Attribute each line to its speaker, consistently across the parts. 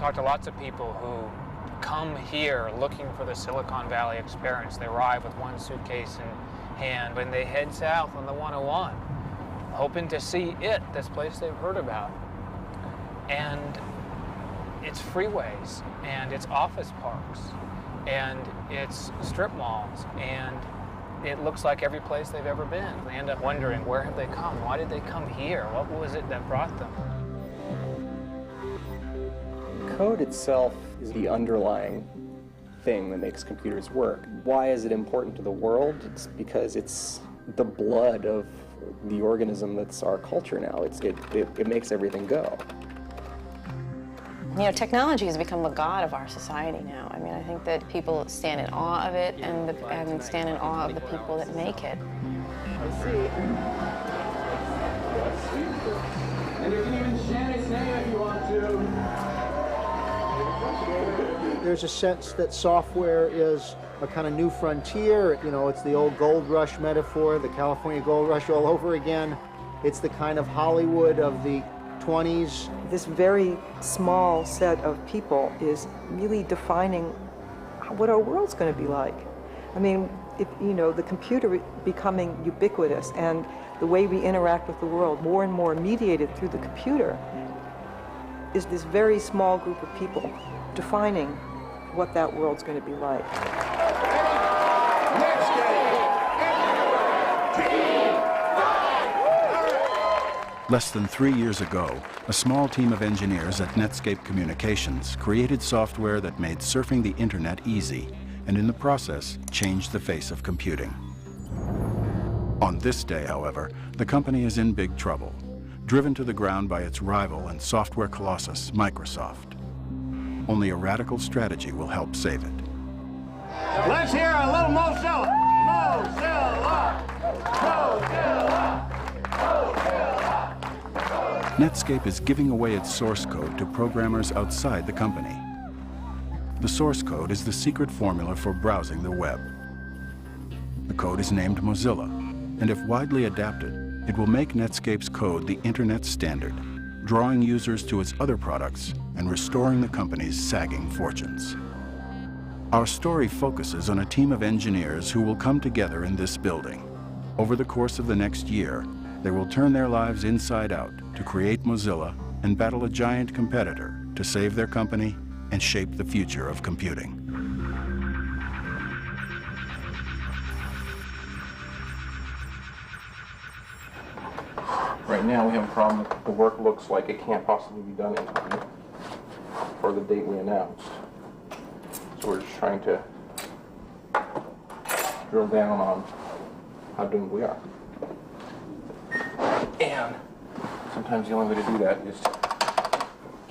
Speaker 1: talked to lots of people who come here looking for the Silicon Valley experience. They arrive with one suitcase in hand and they head south on the 101, hoping to see this place they've heard about. And it's freeways, and it's office parks, and it's strip malls, and it looks like every place they've ever been. They end up wondering, where have they come? Why did they come here? What was it that brought them?
Speaker 2: Code itself is the underlying thing that makes computers work. Why is it important to the world? It's because it's the blood of the organism that's our culture now. It makes everything go.
Speaker 3: You know, technology has become the god of our society now. I mean, I think that people stand in awe of it and stand in awe of the people that make it.
Speaker 4: And you can even chant his name if you want to.
Speaker 5: There's a sense that software is a kind of new frontier. You know, it's the old gold rush metaphor, the California gold rush all over again. It's the kind of Hollywood of the 20s.
Speaker 6: This very small set of people is really defining what our world's going to be like. I mean, you know, the computer becoming ubiquitous and the way we interact with the world more and more mediated through the computer is this very small group of people defining what that world's going to be like.
Speaker 7: Less than 3 years ago, a small team of engineers at Netscape Communications created software that made surfing the internet easy, and in the process, changed the face of computing. On this day, however, the company is in big trouble, driven to the ground by its rival and software colossus, Microsoft. Only a radical strategy will help save it.
Speaker 4: Let's hear a little Mozilla! Mozilla! Mozilla! Mozilla!
Speaker 7: Netscape is giving away its source code to programmers outside the company. The source code is the secret formula for browsing the web. The code is named Mozilla, and if widely adapted, it will make Netscape's code the internet standard, drawing users to its other products and restoring the company's sagging fortunes. Our story focuses on a team of engineers who will come together in this building. Over the course of the next year, they will turn their lives inside out to create Mozilla and battle a giant competitor to save their company and shape the future of computing.
Speaker 8: Right now we have a problem that the work looks like it can't possibly be done in time for the date we announced. So we're just trying to drill down on how doomed we are. And sometimes the only way to do that is to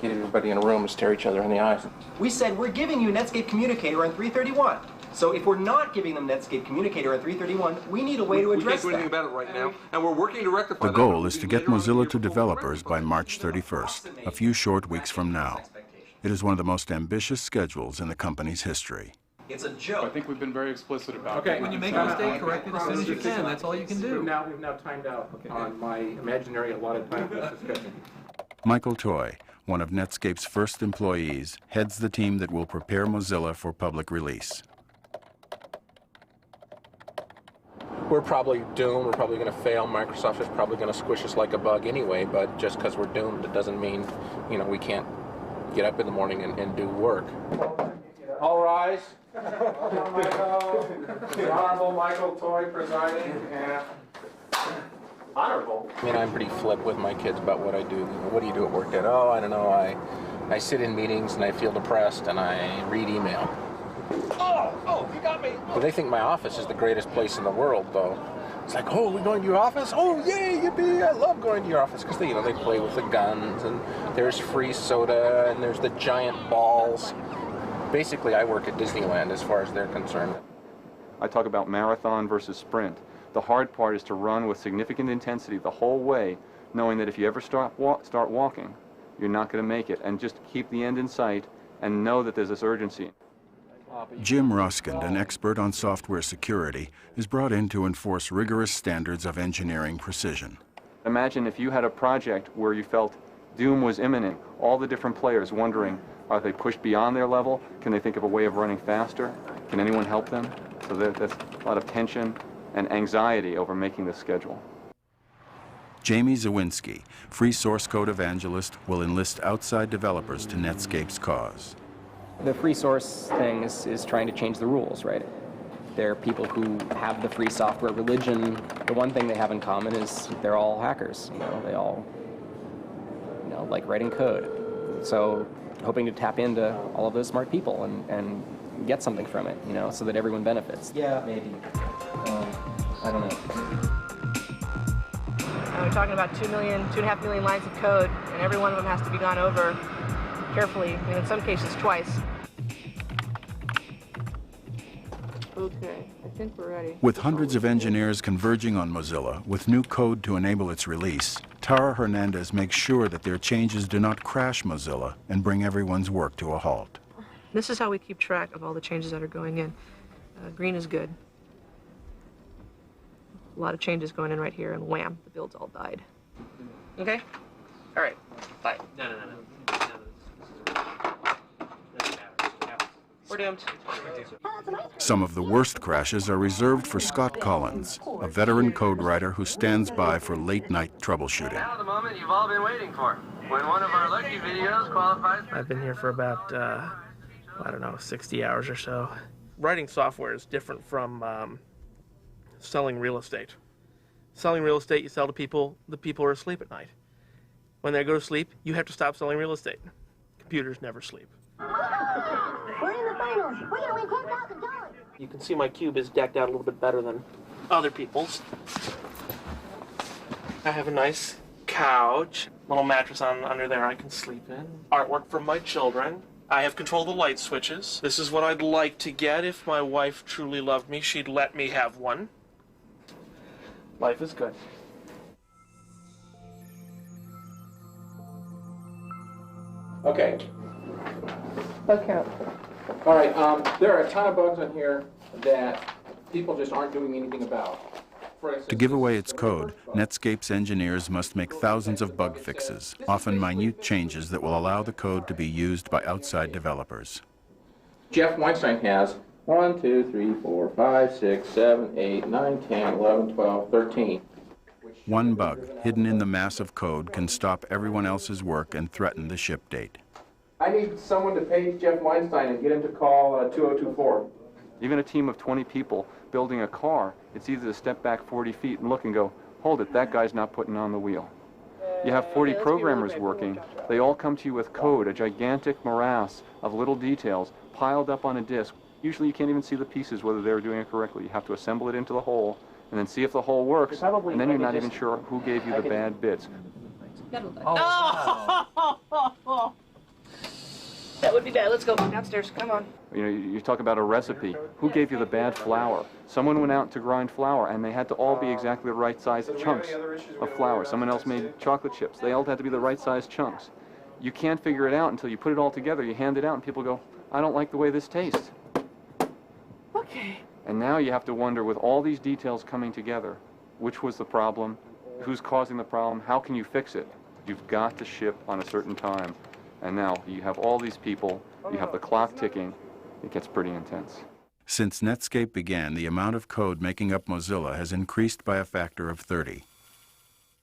Speaker 8: get everybody in a room and stare each other in the eyes.
Speaker 9: We said we're giving you Netscape Communicator on 331. So if we're not giving them Netscape Communicator on 331, we need a way to address that.
Speaker 10: We can't do anything about it right now, and we're working to rectify
Speaker 7: The goal is to get Mozilla to developers by March 31st, a few short weeks from now. It is one of the most ambitious schedules in the company's history.
Speaker 9: It's a joke.
Speaker 10: I think we've been very explicit about it.
Speaker 11: Okay, when you make a mistake, correct it as soon as you can. That's all you can do.
Speaker 8: We've now timed out on my imaginary allotted time for this discussion.
Speaker 7: Michael Toy, one of Netscape's first employees, heads the team that will prepare Mozilla for public release.
Speaker 8: We're probably doomed. We're probably going to fail. Microsoft is probably going to squish us like a bug anyway, but just because we're doomed, it doesn't mean, you know, we can't get up in the morning and do work. All rise. The Honorable Michael Toy presiding. And honorable. I mean, I'm pretty flip with my kids about what I do. You know, what do you do at work, Dad? Oh, I don't know. I sit in meetings and I feel depressed and I read email. Oh, you got me. But they think my office is the greatest place in the world, though. It's like, oh, we're going to your office? Oh, yay, yippee, I love going to your office. Because, you know, they play with the guns, and there's free soda, and there's the giant balls. Basically, I work at Disneyland as far as they're concerned.
Speaker 12: I talk about marathon versus sprint. The hard part is to run with significant intensity the whole way, knowing that if you ever start walking, you're not going to make it. And just keep the end in sight and know that there's this urgency.
Speaker 7: Jim Roskind, an expert on software security, is brought in to enforce rigorous standards of engineering precision.
Speaker 12: Imagine if you had a project where you felt Doom was imminent. All the different players wondering, are they pushed beyond their level? Can they think of a way of running faster? Can anyone help them? So that's a lot of tension and anxiety over making this schedule.
Speaker 7: Jamie Zawinski, free source code evangelist, will enlist outside developers to Netscape's cause.
Speaker 2: The free source thing is trying to change the rules, right? There are people who have the free software religion. The one thing they have in common is they're all hackers. They all like writing code. So hoping to tap into all of those smart people and get something from it, so that everyone benefits. Yeah, maybe. I don't know.
Speaker 13: We're talking about 2.5 million lines of code, and every one of them has to be gone over carefully, and in some cases twice. Okay, I think we're ready.
Speaker 7: With hundreds of engineers converging on Mozilla with new code to enable its release, Tara Hernandez makes sure that their changes do not crash Mozilla and bring everyone's work to a halt.
Speaker 13: This is how we keep track of all the changes that are going in. Green is good. A lot of changes going in right here, and wham, the build's all died. Okay? All right, bye. No. We're doomed.
Speaker 7: Some of the worst crashes are reserved for Scott Collins, a veteran code writer who stands by for late-night troubleshooting.
Speaker 14: Now the moment you've all been waiting for, when one of our lucky videos qualifies.
Speaker 15: I've been here for about, 60 hours or so. Writing software is different from selling real estate. Selling real estate, you sell to people, the people are asleep at night. When they go to sleep, you have to stop selling real estate. Computers never sleep.
Speaker 16: We're in the finals. We're going to win $10,000.
Speaker 15: You can see my cube is decked out a little bit better than other people's. I have a nice couch, little mattress under there I can sleep in. Artwork from my children. I have control of the light switches. This is what I'd like to get. If my wife truly loved me, she'd let me have one. Life is good.
Speaker 8: Okay.
Speaker 13: Okay.
Speaker 8: All right. There are a ton of bugs on here that people just aren't doing anything about.
Speaker 7: To give away its code, Netscape's engineers must make thousands of bug fixes, often minute changes that will allow the code to be used by outside developers.
Speaker 8: Jeff Weinstein has 1, 2, 3, 4, 5, 6, 7, 8, 9, 10, 11, 12, 13.
Speaker 7: One bug, hidden in the mass of code, can stop everyone else's work and threaten the ship date.
Speaker 8: I need someone to page Jeff Weinstein and get him to call 2024.
Speaker 12: Even a team of 20 people building a car, it's easy to step back 40 feet and look and go, hold it, that guy's not putting on the wheel. You have 40 programmers working. They all come to you with code, a gigantic morass of little details piled up on a disk. Usually you can't even see the pieces, whether they're doing it correctly. You have to assemble it into the whole and then see if the whole works, and then you're not even sure who gave you the bad bits.
Speaker 13: Oh. That would be bad. Let's go downstairs. Come on.
Speaker 12: You talk about a recipe. Who gave you the bad flour? Someone went out to grind flour, and they had to all be exactly the right size chunks of flour. Someone else made chocolate chips. They all had to be the right size chunks. You can't figure it out until you put it all together. You hand it out, and people go, I don't like the way this tastes.
Speaker 13: Okay.
Speaker 12: And now you have to wonder, with all these details coming together, which was the problem, who's causing the problem, how can you fix it? You've got to ship on a certain time. And now you have all these people, you have the clock ticking, it gets pretty intense.
Speaker 7: Since Netscape began, the amount of code making up Mozilla has increased by a factor of 30.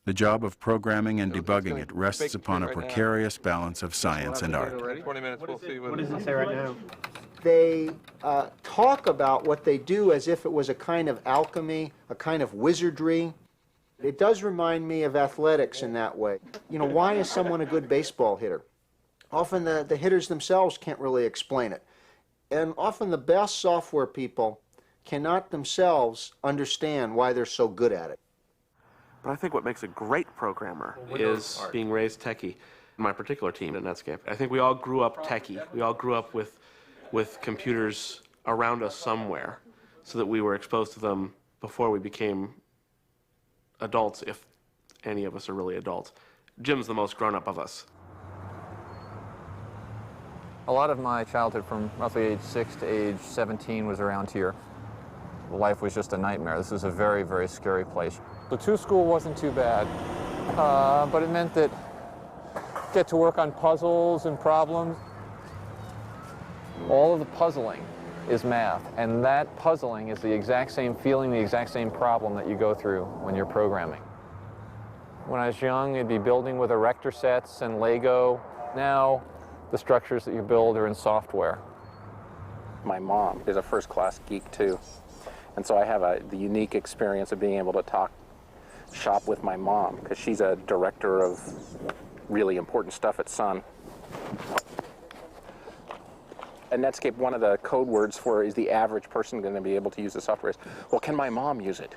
Speaker 7: The job of programming and debugging it rests upon a precarious balance of science and art.
Speaker 10: 20 minutes, we'll see
Speaker 5: what does it say right now? They talk about what they do as if it was a kind of alchemy, a kind of wizardry. It does remind me of athletics in that way. Why is someone a good baseball hitter? Often the hitters themselves can't really explain it. And often the best software people cannot themselves understand why they're so good at it.
Speaker 17: But I think what makes a great programmer is being raised techie. My particular team at Netscape, I think we all grew up techie. We all grew up with computers around us somewhere, so that we were exposed to them before we became adults, if any of us are really adults. Jim's the most grown-up of us.
Speaker 18: A lot of my childhood from roughly age 6 to age 17 was around here. Life was just a nightmare. This was a very, very scary place. The 2 school wasn't too bad, but it meant that get to work on puzzles and problems. All of the puzzling is math, and that puzzling is the exact same feeling, the exact same problem that you go through when you're programming. When I was young, it'd be building with erector sets and Lego. Now, the structures that you build are in software.
Speaker 8: My mom is a first-class geek, too. And so I have the unique experience of being able to shop with my mom, because she's a director of really important stuff at Sun. At Netscape, one of the code words for is the average person going to be able to use the software is, well, can my mom use it?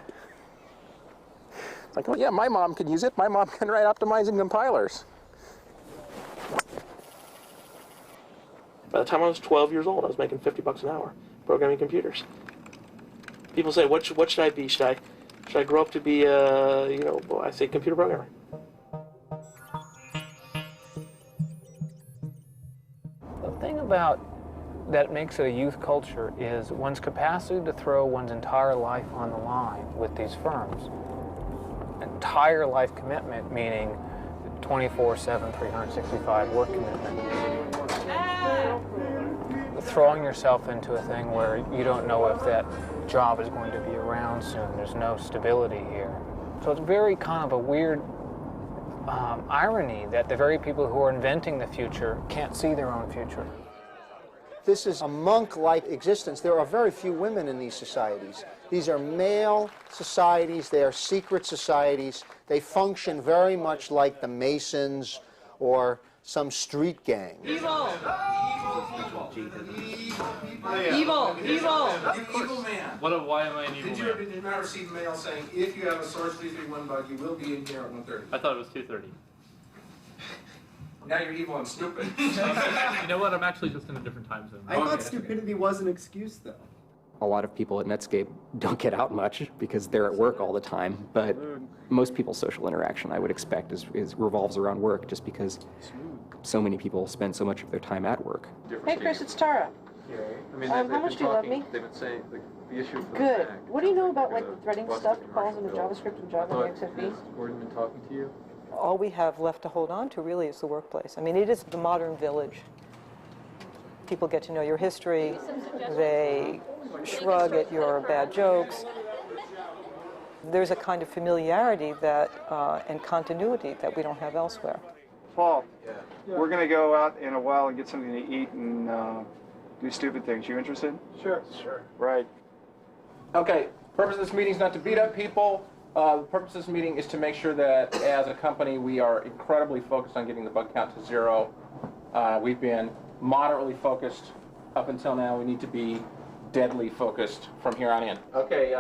Speaker 8: It's like, well, yeah, my mom can use it. My mom can write optimizing compilers.
Speaker 15: By the time I was 12 years old, I was making $50 an hour programming computers. People say, what should I be? Should I grow up to be I say computer programmer.
Speaker 1: The thing that makes it a youth culture is one's capacity to throw one's entire life on the line with these firms. Entire life commitment, meaning 24/7, 365 work commitment. Throwing yourself into a thing where you don't know if that job is going to be around soon. There's no stability here. So it's very kind of a weird irony that the very people who are inventing the future can't see their own future.
Speaker 5: This is a monk-like existence. There are very few women in these societies. These are male societies. They are secret societies. They function very much like the Masons or some street gang.
Speaker 19: Evil! Evil! Evil!
Speaker 10: Evil man.
Speaker 11: Why am I an evil man?
Speaker 10: Did you not receive mail saying, if you have a Source 331 bug, you will be in here at 1:30?
Speaker 11: I thought it was 2:30.
Speaker 10: Now you're evil and stupid.
Speaker 11: You know what? I'm actually just in a different time zone.
Speaker 20: I thought stupidity was an excuse, though.
Speaker 2: A lot of people at Netscape don't get out much because they're at work all the time, but most people's social interaction, I would expect, revolves around work just because so many people spend so much of their time at work.
Speaker 13: Hey, Chris, it's Tara. How much do you love me?
Speaker 12: They've been saying the issue.
Speaker 13: Good. What do you know about like the threading stuff that falls into JavaScript and Java and XFB?
Speaker 12: Has Gordon been talking to you?
Speaker 6: All we have left to hold on to really is the workplace. I mean, it is the modern village. People get to know your history. They shrug at your bad jokes. There's a kind of familiarity that and continuity that we don't have elsewhere.
Speaker 21: Paul, we're going to go out in a while and get something to eat and do stupid things. You interested?
Speaker 10: Sure.
Speaker 21: Right.
Speaker 8: Okay, purpose of this meeting is not to beat up people. The purpose of this meeting is to make sure that as a company we are incredibly focused on getting the bug count to 0. We've been moderately focused up until now. We need to be deadly focused from here on in. Okay,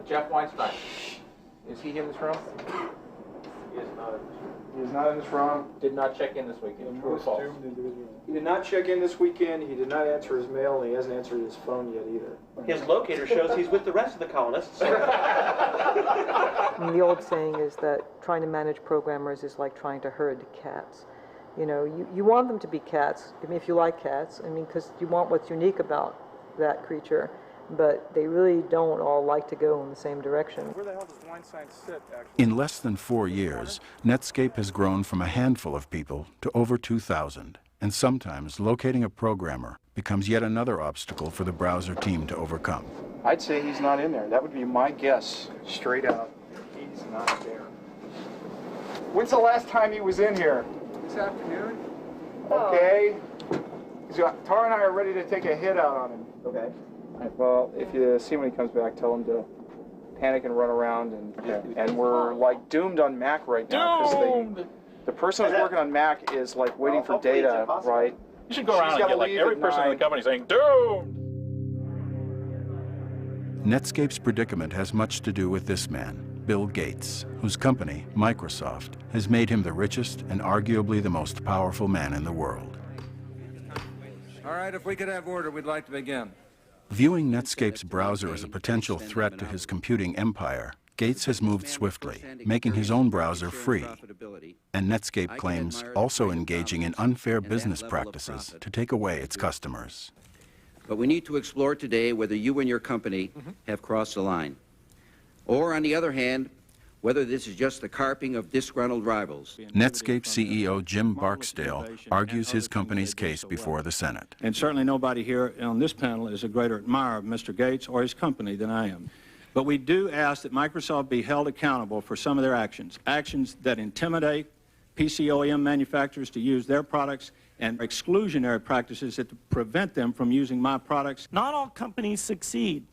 Speaker 8: Jeff Weinstein. Is he in this room? He is not in this room.
Speaker 21: He is not in this room.
Speaker 8: Did not check in this weekend. True or false?
Speaker 21: He did not check in this weekend. He did not answer his mail, and he hasn't answered his phone yet either.
Speaker 15: His locator shows he's with the rest of the colonists.
Speaker 6: And the old saying is that trying to manage programmers is like trying to herd cats. You know, you want them to be cats. I mean, if you like cats, I mean, because you want what's unique about that creature, but they really don't all like to go in the same direction.
Speaker 21: Where the hell does Weinstein sit, actually?
Speaker 7: In less than 4 years, Netscape has grown from a handful of people to over 2,000, and sometimes locating a programmer becomes yet another obstacle for the browser team to overcome.
Speaker 21: I'd say he's not in there. That would be my guess, straight out. He's not there. When's the last time he was in here? This afternoon. Okay. Tara and I are ready to take a hit out on him. Okay. Well, if you see when he comes back, tell him to panic and run around, and we're like doomed on Mac right now because the person who's working on Mac is like waiting for data, right?
Speaker 8: You should go around and get like every person in the company saying doomed.
Speaker 7: Netscape's predicament has much to do with this man, Bill Gates, whose company, Microsoft, has made him the richest and arguably the most powerful man in the world.
Speaker 22: All right, if we could have order, we'd like to begin.
Speaker 7: Viewing Netscape's browser as a potential threat to his computing empire, Gates has moved swiftly, making his own browser free, and Netscape claims also engaging in unfair business practices to take away its customers.
Speaker 22: But we need to explore today whether you and your company have crossed the line. Or, on the other hand, whether this is just the carping of disgruntled rivals.
Speaker 7: Netscape CEO Jim Barksdale argues his company's case before the Senate.
Speaker 3: And certainly nobody here on this panel is a greater admirer of Mr. Gates or his company than I am. But we do ask that Microsoft be held accountable for some of their actions, actions that intimidate PC OEM manufacturers to use their products and exclusionary practices that prevent them from using my products.
Speaker 4: Not all companies succeed.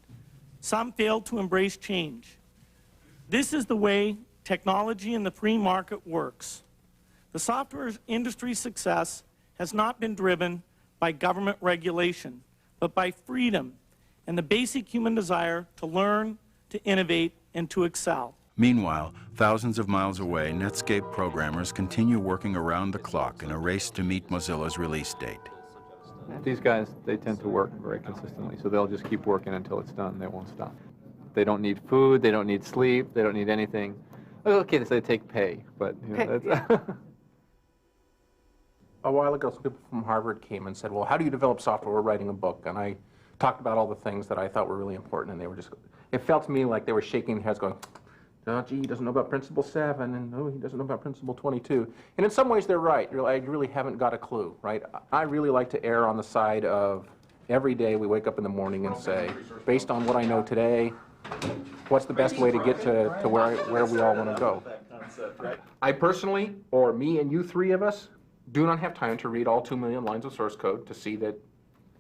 Speaker 4: Some fail to embrace change. This is the way technology in the free market works. The software industry's success has not been driven by government regulation, but by freedom and the basic human desire to learn, to innovate, and to excel.
Speaker 7: Meanwhile, thousands of miles away, Netscape programmers continue working around the clock in a race to meet Mozilla's release date.
Speaker 18: These guys, they tend to work very consistently, so they'll just keep working until it's done. They won't stop. They don't need food, they don't need sleep, they don't need anything. Okay, they take pay, but you know, that's
Speaker 8: A while ago, some people from Harvard came and said, well, how do you develop software? We're writing a book. And I talked about all the things that I thought were really important, and they were just, it felt to me like they were shaking their heads going, oh, gee, he doesn't know about Principle 7, and oh, he doesn't know about Principle 22. And in some ways, they're right. I really haven't got a clue, right? I really like to err on the side of every day we wake up in the morning and say, based on what I know today, what's the best way to get to where we all want to go? I personally, or me and you three of us, do not have time to read all 2 million lines of source code to see that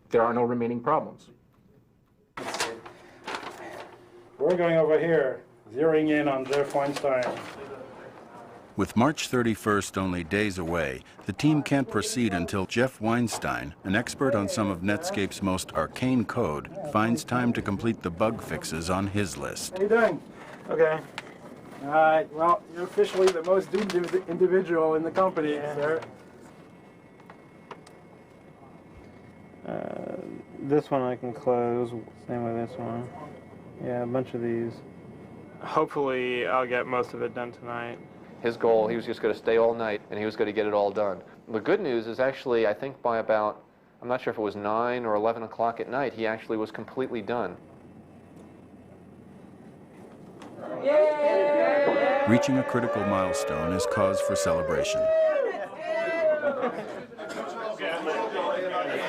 Speaker 8: there are no remaining problems.
Speaker 23: We're going over here, zeroing in on Jeff Weinstein.
Speaker 7: With March 31st only days away, the team can't proceed until Jeff Weinstein, an expert on some of Netscape's most arcane code, finds time to complete the bug fixes on his list.
Speaker 23: How you doing? Okay. All right, well, you're officially the most doomed individual in the company, sir.
Speaker 24: This one I can close, same with this one. Yeah, a bunch of these. Hopefully I'll get most of it done tonight.
Speaker 18: His goal, he was just going to stay all night, and he was going to get it all done. The good news is actually, I think by about, I'm not sure if it was 9 or 11 o'clock at night, he actually was completely done.
Speaker 7: Reaching a critical milestone is cause for celebration.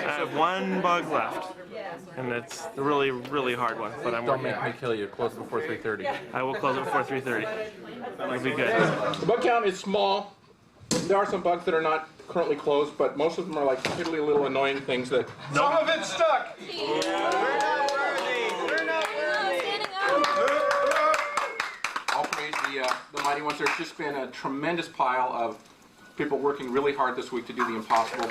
Speaker 4: I have one bug left, and it's a really, really hard one, but I'm
Speaker 8: Don't
Speaker 4: working
Speaker 8: make
Speaker 4: on it.
Speaker 8: me kill you. Close before 3:30.
Speaker 4: I will close it before 3:30. It'll be good.
Speaker 8: The bug count is small. There are some bugs that are not currently closed, but most of them are like piddly little annoying things that...
Speaker 10: Some of it's stuck!
Speaker 8: I'll praise the mighty ones. There's just been a tremendous pile of people working really hard this week to do the impossible.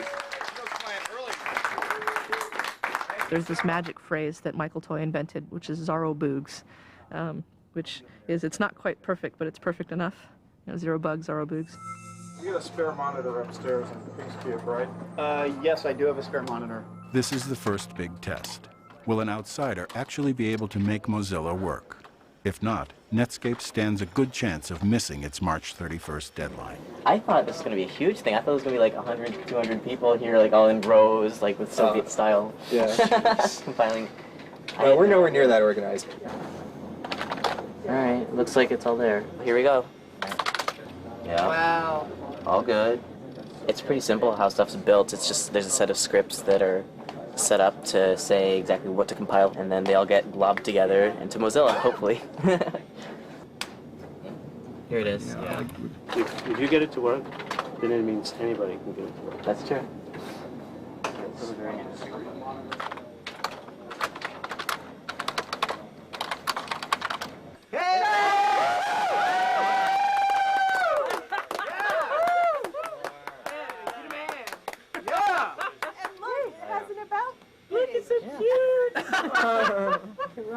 Speaker 13: There's this magic phrase that Michael Toy invented, which is Zaro Boogs, which is, it's not quite perfect, but it's perfect enough. You know, 0 bugs, Zaro Boogs.
Speaker 23: You got a spare monitor upstairs in the Peace Cube, right?
Speaker 5: Yes, I do have a spare monitor.
Speaker 7: This is the first big test. Will an outsider actually be able to make Mozilla work? If not, Netscape stands a good chance of missing its March 31st deadline.
Speaker 25: I thought this was going to be a huge thing. I thought it was going to be like 100, 200 people here, like all in rows, like with Soviet style.
Speaker 2: Yeah.
Speaker 25: Compiling.
Speaker 2: Well, we're nowhere near that organized.
Speaker 25: Alright, looks like it's all there. Here we go. Yeah.
Speaker 13: Wow.
Speaker 25: All good. It's pretty simple how stuff's built. It's just there's a set of scripts that are set up to say exactly what to compile, and then they all get globbed together into Mozilla, hopefully. Here it is. Yeah.
Speaker 24: If you get it to work, then it means anybody can get it to work.
Speaker 25: That's true.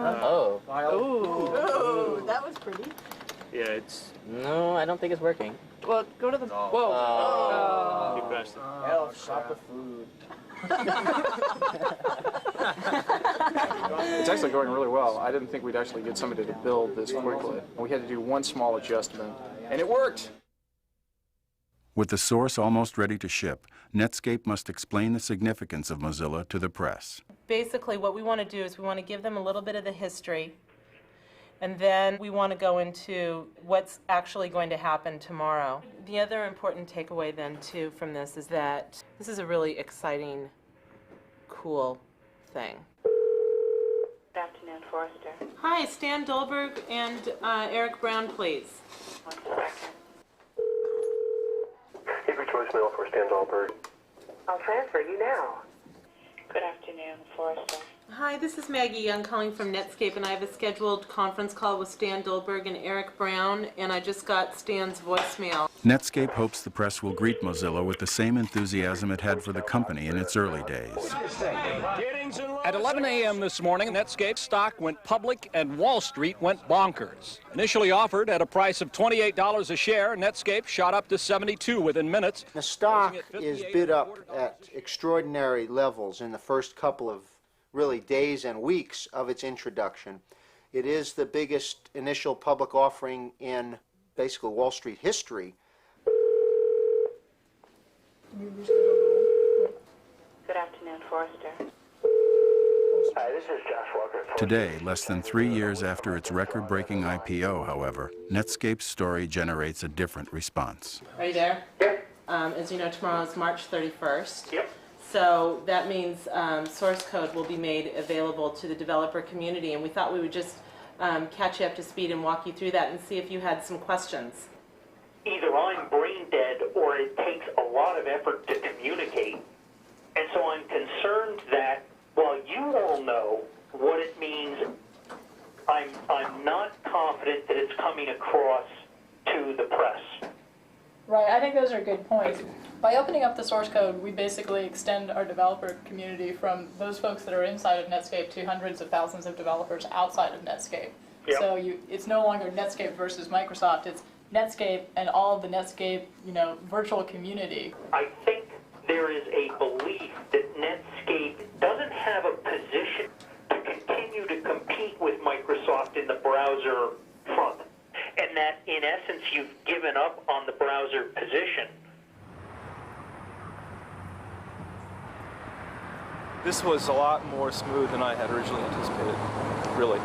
Speaker 25: Oh.
Speaker 13: Ooh, that was pretty.
Speaker 24: Yeah, it's...
Speaker 25: No, I don't think it's working.
Speaker 13: Well, go to the... Whoa.
Speaker 25: Oh.
Speaker 24: You crashed it.
Speaker 25: Elf, shop of food.
Speaker 21: It's actually going really well. I didn't think we'd actually get somebody to build this quickly. We had to do one small adjustment, and it worked.
Speaker 7: With the source almost ready to ship, Netscape must explain the significance of Mozilla to the press.
Speaker 26: Basically, what we want to do is we want to give them a little bit of the history
Speaker 1: And then we want to go into what's actually going to happen tomorrow. The other important takeaway then too from this is that this is a really exciting, cool thing.
Speaker 9: Good afternoon, Forrester.
Speaker 1: Hi, Stan Dolberg and Eric Brown, please.
Speaker 9: 1 second.
Speaker 14: Leave your voicemail for Stan Dolberg.
Speaker 9: I'll transfer you now. Good afternoon, Forrester.
Speaker 1: Hi, this is Maggie. I'm calling from Netscape, and I have a scheduled conference call with Stan Dolberg and Eric Brown, and I just got Stan's voicemail.
Speaker 7: Netscape hopes the press will greet Mozilla with the same enthusiasm it had for the company in its early days.
Speaker 16: At 11 a.m. this morning, Netscape stock went public and Wall Street went bonkers. Initially offered at a price of $28 a share, Netscape shot up to $72 within minutes.
Speaker 5: The stock is bid up at extraordinary levels in the first couple of really days and weeks of its introduction. It is the biggest initial public offering in basically Wall Street history.
Speaker 9: Good afternoon, Forrester.
Speaker 14: Hi, this is Josh Walker.
Speaker 7: Today, less than 3 years after its record-breaking IPO, however, Netscape's story generates a different response.
Speaker 1: Are you there?
Speaker 14: Yep.
Speaker 1: As you know, tomorrow is March 31st.
Speaker 14: Yep.
Speaker 1: So that means source code will be made available to the developer community, and we thought we would just catch you up to speed and walk you through that and see if you had some questions.
Speaker 17: Either I'm brain dead or it takes a lot of effort to communicate. And so I'm concerned that while you all know what it means, I'm not confident that it's coming across to the press.
Speaker 26: Right, I think those are good points. By opening up the source code, we basically extend our developer community from those folks that are inside of Netscape to hundreds of thousands of developers outside of Netscape.
Speaker 17: Yep.
Speaker 26: So it's no longer Netscape versus Microsoft, it's Netscape and all of the Netscape, virtual community.
Speaker 17: I think there is a belief that Netscape doesn't have a position to continue to compete with Microsoft in the browser front, and that in essence you've given up on the browser position.
Speaker 27: This was a lot more smooth than I had originally anticipated, really.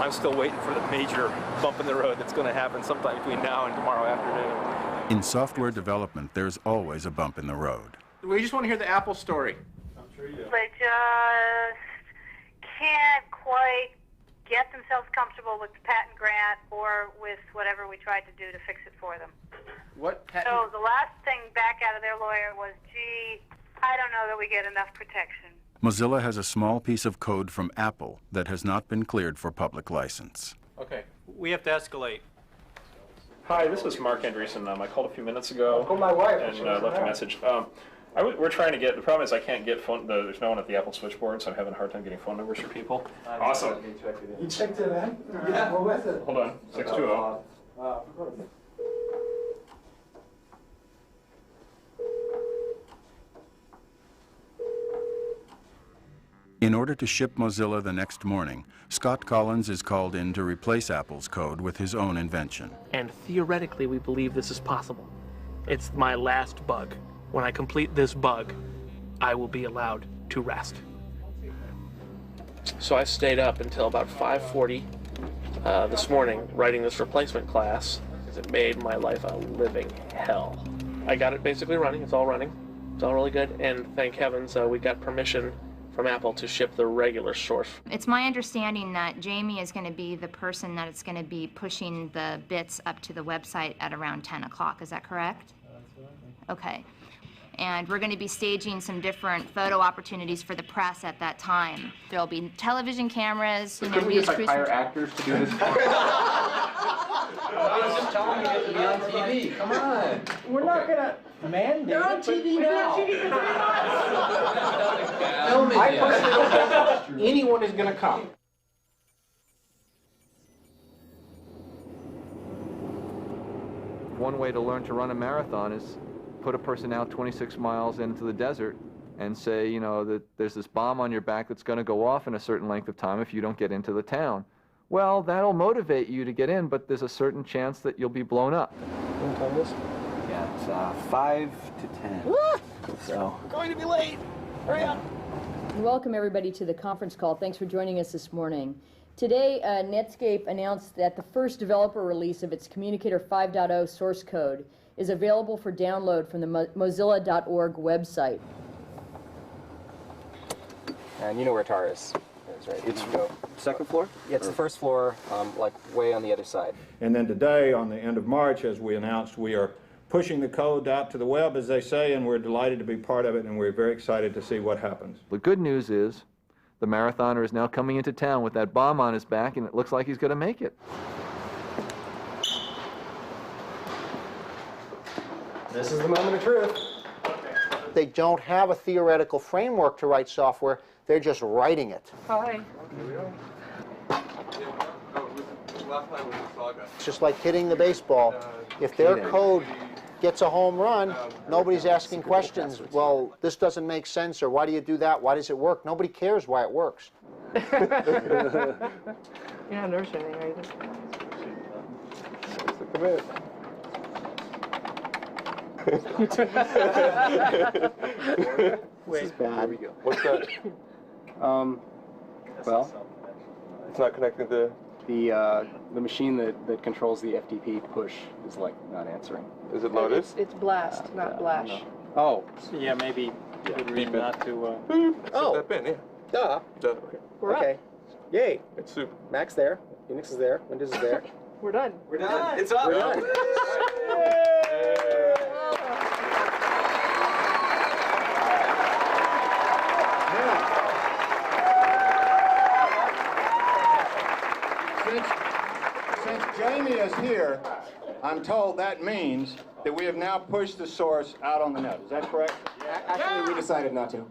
Speaker 27: I'm still waiting for the major bump in the road that's going to happen sometime between now and tomorrow afternoon.
Speaker 7: In software development, there's always a bump in the road.
Speaker 21: We just want to hear the Apple story.
Speaker 27: I'm sure you do.
Speaker 28: They just can't quite get themselves comfortable with the patent grant or with whatever we tried to do to fix it for them.
Speaker 21: What patent?
Speaker 28: So the last thing back out of their lawyer was, gee, I don't know that we get enough protection.
Speaker 7: Mozilla has a small piece of code from Apple that has not been cleared for public license.
Speaker 27: Okay, we have to escalate.
Speaker 29: Hi, this is Mark Andreessen. I called a few minutes ago
Speaker 21: my wife.
Speaker 29: and left a message. We're trying to get, the problem is I can't get phone, there's no one at the Apple switchboard, so I'm having a hard time getting phone numbers for people. Awesome.
Speaker 21: You checked it in? Yeah, what was it?
Speaker 29: Hold on, 620.
Speaker 7: In order to ship Mozilla the next morning, Scott Collins is called in to replace Apple's code with his own invention.
Speaker 15: And theoretically, we believe this is possible. It's my last bug. When I complete this bug, I will be allowed to rest. So I stayed up until about 5:40 this morning writing this replacement class because it made my life a living hell. I got it basically running. It's all running. It's all really good. And thank heavens we got permission from Apple to ship the regular source.
Speaker 30: It's my understanding that Jamie is going to be the person that is going to be pushing the bits up to the website at around 10 o'clock. Is that correct? Okay. And we're going to be staging some different photo opportunities for the press at that time. There'll be television cameras.
Speaker 21: Couldn't we just hire actors to do this?
Speaker 8: I was just telling you to be on TV. Come on.
Speaker 21: We're not going to mandate.
Speaker 8: They're on TV now.
Speaker 21: I personally don't think anyone is going to come.
Speaker 12: One way to learn to run a marathon is put a person out 26 miles into the desert and say, that there's this bomb on your back that's going to go off in a certain length of time if you don't get into the town. Well, that'll motivate you to get in, but there's a certain chance that you'll be blown up.
Speaker 21: What time is it?
Speaker 8: Yeah, it's 5 to 10.
Speaker 21: Ah!
Speaker 8: So.
Speaker 21: We're going to be late. Hurry up.
Speaker 3: and welcome everybody to the conference call. Thanks for joining us this morning. Today, Netscape announced that the first developer release of its Communicator 5.0 source code is available for download from the mozilla.org website.
Speaker 2: And you know where TAR is, right? It's second floor? Yeah, it's the first floor, like way on the other side.
Speaker 4: And then today, on the end of March, as we announced, we are pushing the code out to the web, as they say, and we're delighted to be part of it, and we're very excited to see what happens.
Speaker 12: The good news is the marathoner is now coming into town with that bomb on his back, and it looks like he's going to make it.
Speaker 2: This is the moment of truth.
Speaker 5: They don't have a theoretical framework to write software, they're just writing it.
Speaker 3: Hi.
Speaker 5: It's just like hitting the baseball. If their code gets a home run, nobody's asking questions. Well, this doesn't make sense, or why do you do that? Why does it work? Nobody cares why it works.
Speaker 3: You're not noticing anything,
Speaker 2: Look
Speaker 21: Wait,
Speaker 2: this is bad.
Speaker 21: What's that?
Speaker 2: Well,
Speaker 21: It's not connected to...
Speaker 2: the machine that controls the FTP push is like not answering.
Speaker 21: Is it loaded?
Speaker 3: It's blast, not blash.
Speaker 2: No. Oh.
Speaker 24: Yeah, maybe good reason not to...
Speaker 21: Oh. That bin, yeah.
Speaker 2: Duh.
Speaker 21: Okay.
Speaker 3: We're
Speaker 2: Okay.
Speaker 3: up.
Speaker 2: Yay.
Speaker 21: It's soup.
Speaker 2: Mac's there. Unix is there. Windows is there.
Speaker 3: We're done.
Speaker 2: We're done. It's up. We're done.
Speaker 4: Since Jamie is here, I'm told that means that we have now pushed the source out on the net. Is that correct?
Speaker 2: Actually, we decided not to.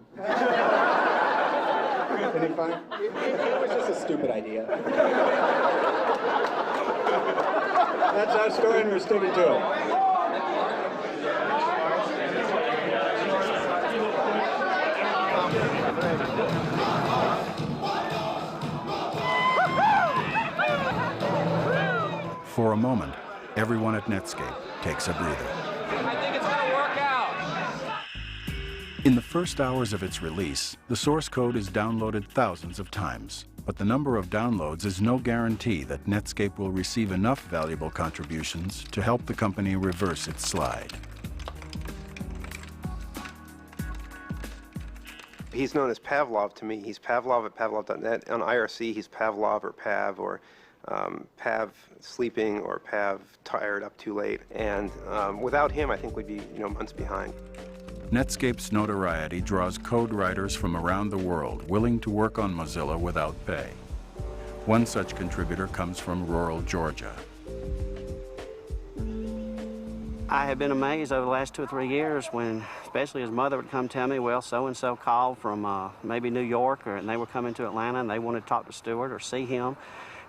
Speaker 4: Any funny?
Speaker 2: It was just a stupid idea.
Speaker 4: That's our story, and we're sticking to it.
Speaker 7: For a moment, everyone at Netscape takes a breather.
Speaker 16: I think it's going to work out.
Speaker 7: In the first hours of its release, the source code is downloaded thousands of times. But the number of downloads is no guarantee that Netscape will receive enough valuable contributions to help the company reverse its slide.
Speaker 6: He's known as Pavlov to me. He's Pavlov at Pavlov.net. On IRC, he's Pavlov or Pav or Pav sleeping or Pav tired up too late. And without him, I think we'd be months behind.
Speaker 7: Netscape's notoriety draws code writers from around the world willing to work on Mozilla without pay. One such contributor comes from rural Georgia.
Speaker 10: I have been amazed over the last 2 or 3 years when, especially his mother would come tell me, well, so-and-so called from maybe New York, and they were coming to Atlanta, and they wanted to talk to Stewart or see him,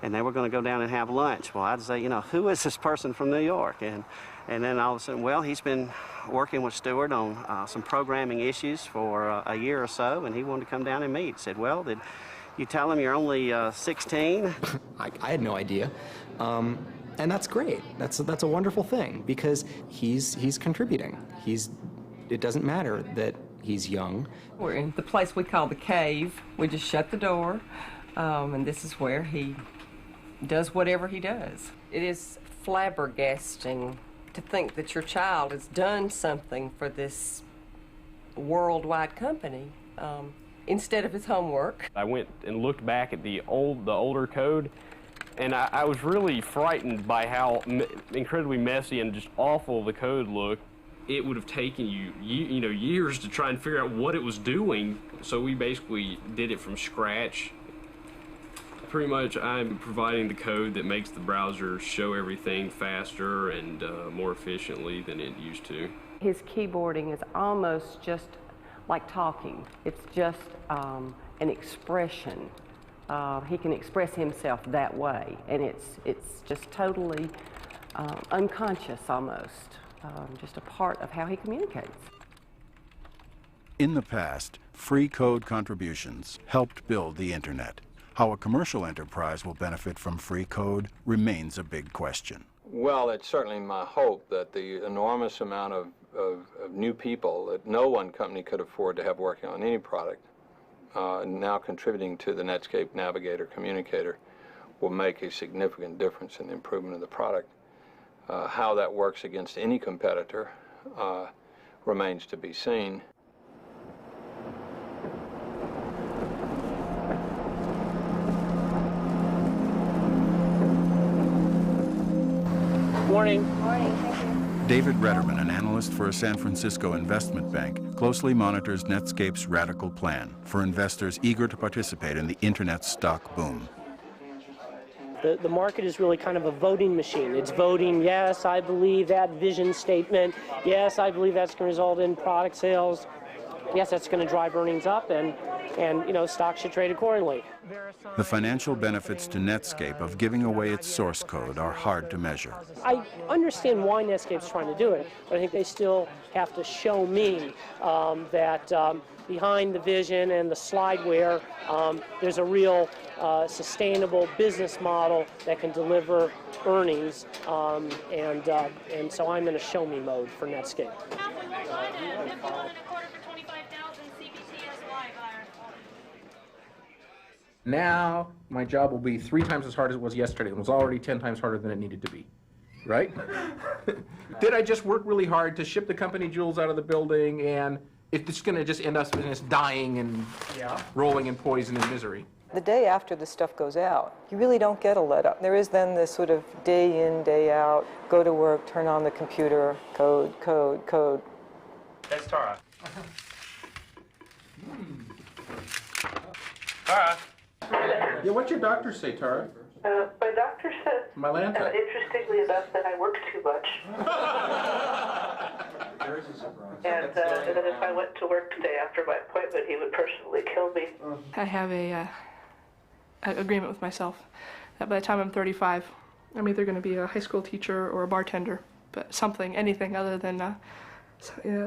Speaker 10: and they were going to go down and have lunch. Well, I'd say, who is this person from New York? And then all of a sudden, well, he's been working with Stewart on some programming issues for a year or so, and he wanted to come down and meet. He said, well, did you tell him you're only 16?
Speaker 11: I had no idea. And that's great. That's a wonderful thing because he's contributing. It doesn't matter that he's young.
Speaker 18: We're in the place we call the cave. We just shut the door, and this is where he does whatever he does. It is flabbergasting to think that your child has done something for this worldwide company instead of his homework.
Speaker 27: I went and looked back at the older code, and I was really frightened by how incredibly messy and just awful the code looked. It would have taken you years to try and figure out what it was doing, so we basically did it from scratch. Pretty much I'm providing the code that makes the browser show everything faster and more efficiently than it used to.
Speaker 18: His keyboarding is almost just like talking. It's just an expression. He can express himself that way, and it's just totally unconscious almost, just a part of how he communicates.
Speaker 7: In the past, free code contributions helped build the internet. How a commercial enterprise will benefit from free code remains a big question.
Speaker 19: Well, it's certainly my hope that the enormous amount of new people that no one company could afford to have working on any product now contributing to the Netscape Navigator Communicator will make a significant difference in the improvement of the product. How that works against any competitor remains to be seen.
Speaker 15: Morning.
Speaker 7: David Retterman, an analyst for a San Francisco investment bank, closely monitors Netscape's radical plan for investors eager to participate in the internet stock boom.
Speaker 1: The market is really kind of a voting machine. It's voting, yes, I believe that vision statement. Yes, I believe that's going to result in product sales. Yes, that's going to drive earnings up, and you know, stocks should trade accordingly.
Speaker 7: The financial benefits to Netscape of giving away its source code are hard to measure.
Speaker 1: I understand why Netscape's trying to do it, but I think they still have to show me that behind the vision and the slideware, there's a real sustainable business model that can deliver earnings, and so I'm in a show me mode for Netscape.
Speaker 8: Now, my job will be 3 times as hard as it was yesterday. It was already 10 times harder than it needed to be, right? Did I just work really hard to ship the company jewels out of the building, and it's going to just end up in us dying and rolling in poison and misery?
Speaker 9: The day after the stuff goes out, you really don't get a let up. There is then this sort of day in, day out, go to work, turn on the computer, code, code, code.
Speaker 15: That's Tara. Tara.
Speaker 8: Yeah, what's your doctor say, Tara?
Speaker 13: My doctor said,
Speaker 8: Mylanta.
Speaker 13: interestingly enough, that I work too much. And that if I went to work today after my appointment, he would personally kill me.
Speaker 14: I have an agreement with myself that by the time I'm 35, I'm either going to be a high school teacher or a bartender, but anything other than a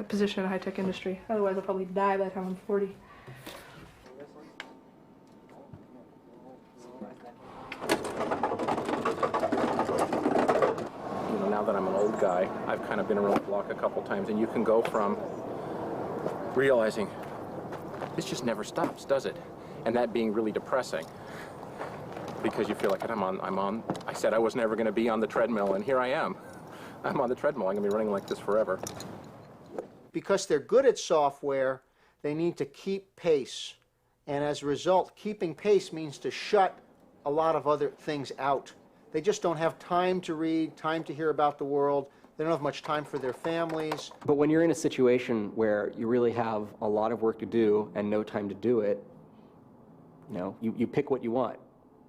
Speaker 14: position in the high-tech industry. Otherwise, I'll probably die by the time I'm 40.
Speaker 8: Now that I'm an old guy, I've kind of been around the block a couple times, and you can go from realizing this just never stops, does it? And that being really depressing because you feel like I said I was never going to be on the treadmill, and here I am. I'm on the treadmill. I'm going to be running like this forever.
Speaker 5: Because they're good at software, they need to keep pace. And as a result, keeping pace means to shut a lot of other things out. They just don't have time to read, time to hear about the world. They don't have much time for their families.
Speaker 2: But when you're in a situation where you really have a lot of work to do and no time to do it, you pick what you want.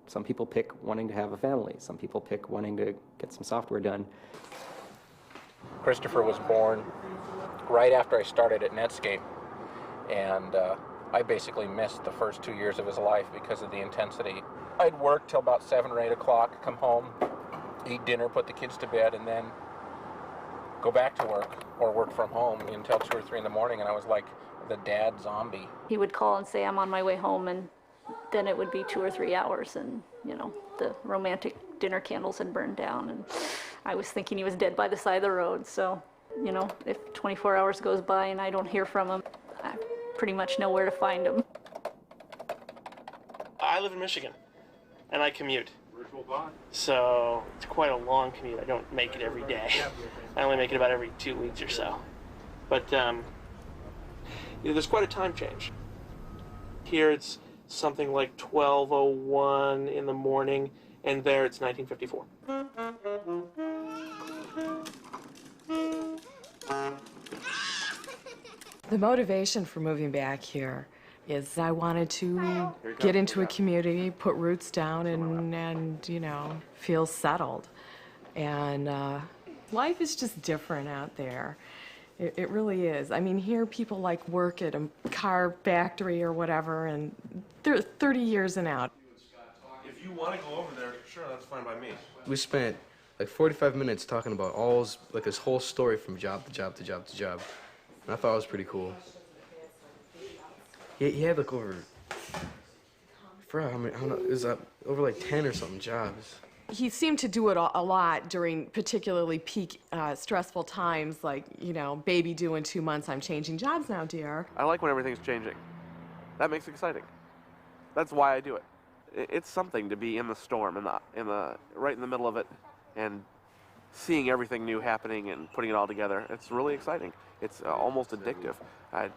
Speaker 2: Some people pick wanting to have a family. Some people pick wanting to get some software done.
Speaker 8: Christopher was born right after I started at Netscape, and I basically missed the first 2 years of his life because of the intensity. I'd work till about 7 or 8 o'clock, come home, eat dinner, put the kids to bed, and then go back to work or work from home until 2 or 3 in the morning, and I was like the dad zombie.
Speaker 17: He would call and say, I'm on my way home, and then it would be 2 or 3 hours, and, the romantic dinner candles had burned down, and I was thinking he was dead by the side of the road, so, if 24 hours goes by and I don't hear from him, I pretty much know where to find him.
Speaker 15: I live in Michigan, and I commute. So it's quite a long commute. I don't make it every day. I only make it about every 2 weeks or so. But there's quite a time change. Here it's something like 12:01 in the morning, and there it's 1954.
Speaker 20: The motivation for moving back here is I wanted to get into a community, put roots down, and feel settled. And life is just different out there. It really is. I mean, here people work at a car factory or whatever, and they're 30 years and out.
Speaker 22: If you want to go over there, sure, that's fine by me.
Speaker 23: We spent 45 minutes talking about his whole story from job to job to job to job. And I thought it was pretty cool. He had over, over 10 or something jobs.
Speaker 20: He seemed to do it a lot during particularly peak stressful times, baby due in 2 months, I'm changing jobs now, dear.
Speaker 15: I like when everything's changing. That makes it exciting. That's why I do it. It's something to be in the storm, right in the middle of it, and seeing everything new happening and putting it all together. It's really exciting. It's almost addictive. I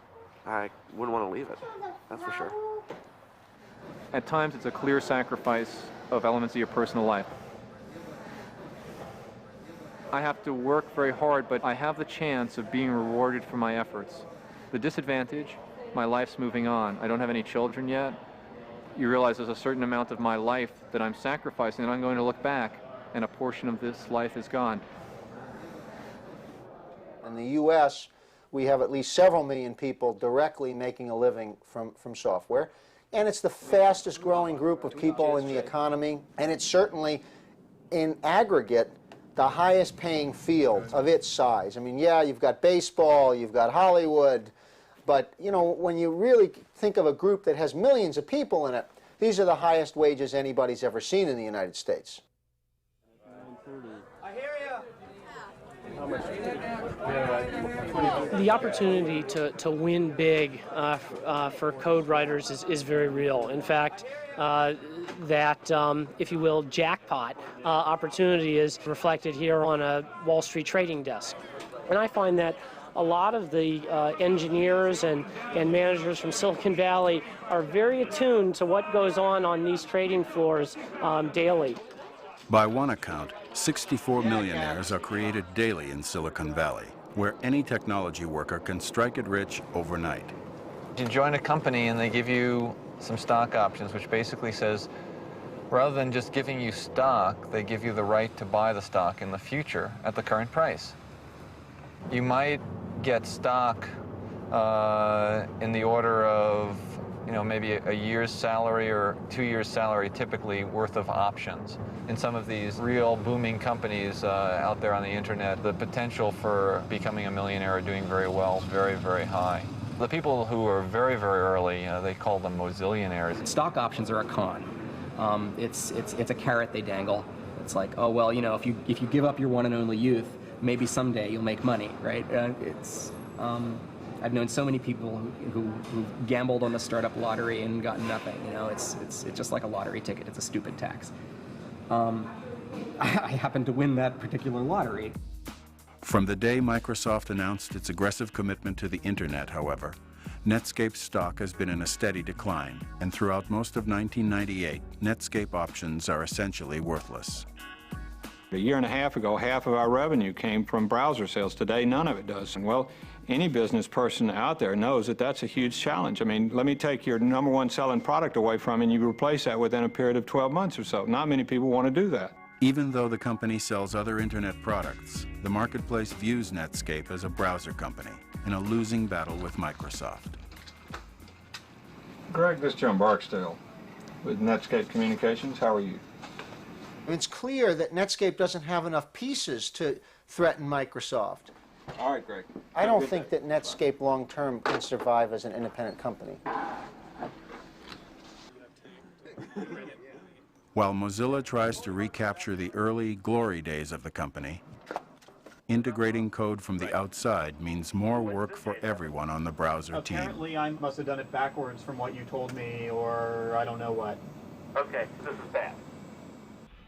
Speaker 15: wouldn't want to leave it, that's for sure.
Speaker 3: At times, it's a clear sacrifice of elements of your personal life. I have to work very hard, but I have the chance of being rewarded for my efforts. The disadvantage, my life's moving on. I don't have any children yet. You realize there's a certain amount of my life that I'm sacrificing, and I'm going to look back, and a portion of this life is gone.
Speaker 5: In the U.S., we have at least several million people directly making a living from software. And it's the fastest growing group of people in the economy. And it's certainly, in aggregate, the highest paying field of its size. I mean, yeah, you've got baseball, you've got Hollywood. But, you know, when you really think of a group that has millions of people in it, these are the highest wages anybody's ever seen in the United States.
Speaker 1: The opportunity to win big for code writers is very real. In fact, that, if you will, jackpot opportunity is reflected here on a Wall Street trading desk. And I find that a lot of the engineers and managers from Silicon Valley are very attuned to what goes on these trading floors daily.
Speaker 7: By one account, 64 millionaires are created daily in Silicon Valley, where any technology worker can strike it rich overnight.
Speaker 4: You join a company and they give you some stock options, which basically says, rather than just giving you stock, they give you the right to buy the stock in the future at the current price. You might get stock in the order of, you know, maybe a year's salary or 2 years' salary, typically, worth of options. In some of these real booming companies out there on the internet, the potential for becoming a millionaire or doing very well is very, very high. The people who are very, very early, they call them Mozillionaires.
Speaker 11: Stock options are a con. It's a carrot they dangle. It's like, oh, well, you know, if you give up your one and only youth, maybe someday you'll make money, right? I've known so many people who gambled on the startup lottery and gotten nothing. You know, it's just like a lottery ticket. It's a stupid tax. I happened to win that particular lottery.
Speaker 7: From the day Microsoft announced its aggressive commitment to the internet, however, Netscape's stock has been in a steady decline, and throughout most of 1998, Netscape options are essentially worthless.
Speaker 19: A year and a half ago, half of our revenue came from browser sales. Today, none of it does. And well, any business person out there knows that that's a huge challenge. I mean, let me take your number one selling product away from you and you replace that within a period of 12 months or so. Not many people want to do that.
Speaker 7: Even though the company sells other internet products, the marketplace views Netscape as a browser company in a losing battle with Microsoft.
Speaker 19: Greg, this is John Barksdale with Netscape Communications. How are you?
Speaker 5: It's clear that Netscape doesn't have enough pieces to threaten Microsoft.
Speaker 19: All right, Greg.
Speaker 5: I don't think that Netscape long-term can survive as an independent company.
Speaker 7: While Mozilla tries to recapture the early glory days of the company, integrating code from the outside means more work for everyone on the browser team.
Speaker 12: Apparently, I must have done it backwards from what you told me, or I don't know what.
Speaker 15: Okay, this is bad.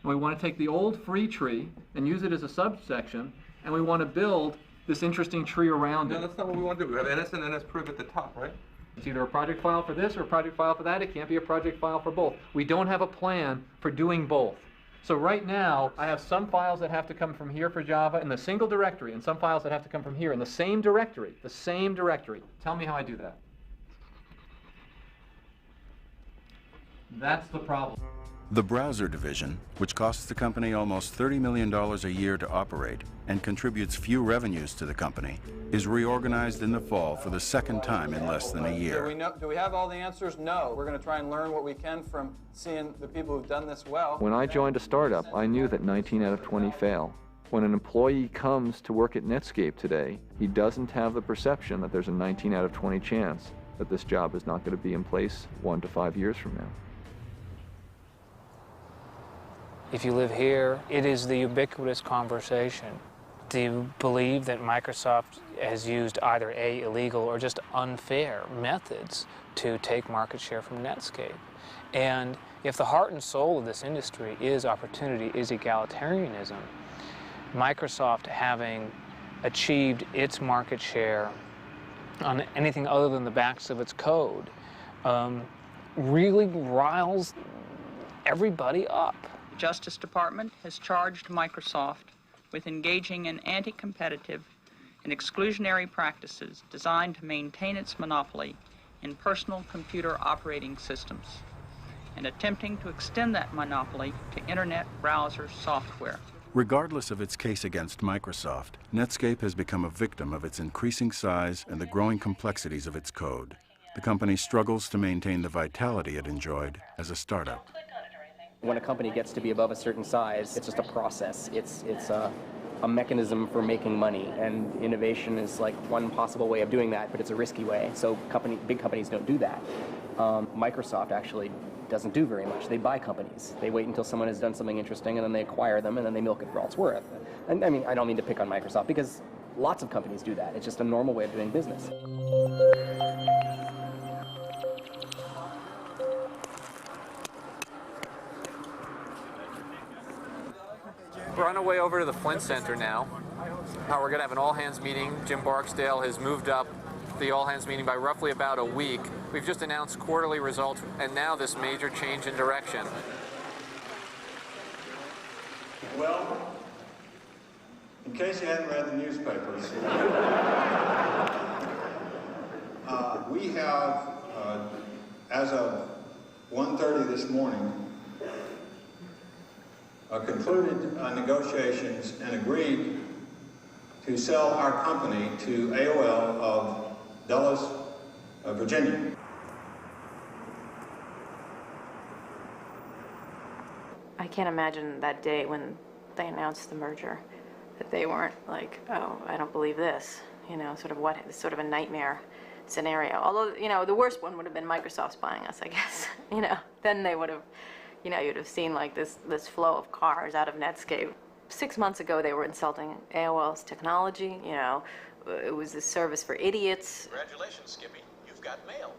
Speaker 3: We want to take the old free tree and use it as a subsection, and we want to build this interesting tree around it.
Speaker 8: No, that's not what we want to do. We have NS and NSPriv at the top, right?
Speaker 3: It's either a project file for this or a project file for that. It can't be a project file for both. We don't have a plan for doing both. So right now, I have some files that have to come from here for Java in the single directory, and some files that have to come from here in the same directory. The same directory. Tell me how I do that. That's the problem.
Speaker 7: The browser division, which costs the company almost $30 million a year to operate and contributes few revenues to the company, is reorganized in the fall for the second time in less than a year.
Speaker 21: Do we have all the answers? No. We're going to try and learn what we can from seeing the people who've done this well.
Speaker 3: When I joined a startup, I knew that 19 out of 20 fail. When an employee comes to work at Netscape today, he doesn't have the perception that there's a 19 out of 20 chance that this job is not going to be in place 1 to 5 years from now.
Speaker 24: If you live here, it is the ubiquitous conversation.
Speaker 6: Do you believe that Microsoft has used either A, illegal or just unfair methods to take market share from Netscape? And if the heart and soul of this industry is opportunity, is egalitarianism, Microsoft having achieved its market share on anything other than the backs of its code really riles everybody up.
Speaker 10: The Justice Department has charged Microsoft with engaging in anti-competitive and exclusionary practices designed to maintain its monopoly in personal computer operating systems and attempting to extend that monopoly to internet browser software.
Speaker 7: Regardless of its case against Microsoft, Netscape has become a victim of its increasing size and the growing complexities of its code. The company struggles to maintain the vitality it enjoyed as a startup.
Speaker 2: When a company gets to be above a certain size, it's just a process. It's a mechanism for making money, and innovation is like one possible way of doing that, but it's a risky way. So big companies don't do that. Microsoft actually doesn't do very much. They buy companies. They wait until someone has done something interesting, and then they acquire them, and then they milk it for all it's worth. And I mean, I don't mean to pick on Microsoft, because lots of companies do that. It's just a normal way of doing business.
Speaker 3: We're on our way over to the Flint Center now. We're going to have an all-hands meeting. Jim Barksdale has moved up the all-hands meeting by roughly about a week. We've just announced quarterly results, and now this major change in direction.
Speaker 16: Well, in case you hadn't read the newspapers, we have, as of 1:30 this morning, concluded negotiations and agreed to sell our company to AOL of Dulles, Virginia.
Speaker 24: I can't imagine that day when they announced the merger, that they weren't like, oh, I don't believe this, you know, sort of a nightmare scenario. Although, you know, the worst one would have been Microsoft's buying us, I guess. You know, then they would have, you know, you'd have seen like this flow of cars out of Netscape. 6 months ago, they were insulting AOL's technology. You know, it was a service for idiots.
Speaker 25: Congratulations, Skippy. You've got mail.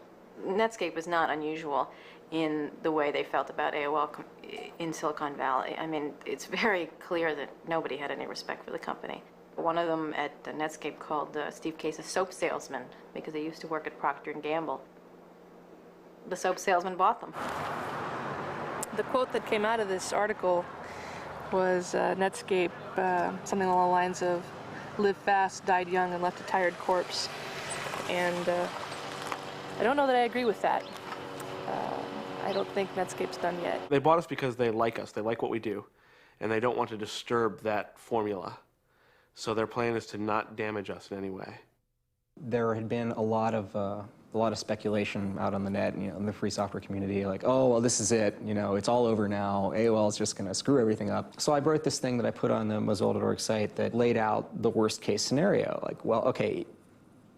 Speaker 24: Netscape was not unusual in the way they felt about AOL in Silicon Valley. I mean, it's very clear that nobody had any respect for the company. One of them at Netscape called Steve Case a soap salesman because he used to work at Procter & Gamble. The soap salesman bought them.
Speaker 14: The quote that came out of this article was Netscape, something along the lines of, "Live fast, died young, and left a tired corpse." And I don't know that I agree with that. I don't think Netscape's done yet.
Speaker 15: They bought us because they like us, they like what we do, and they don't want to disturb that formula. So their plan is to not damage us in any way.
Speaker 2: There had been a lot of speculation out on the net, you know, in the free software community, like, oh, well, this is it, you know, it's all over now. AOL is just going to screw everything up. So I wrote this thing that I put on the Mozilla.org site that laid out the worst case scenario. Like, well, okay,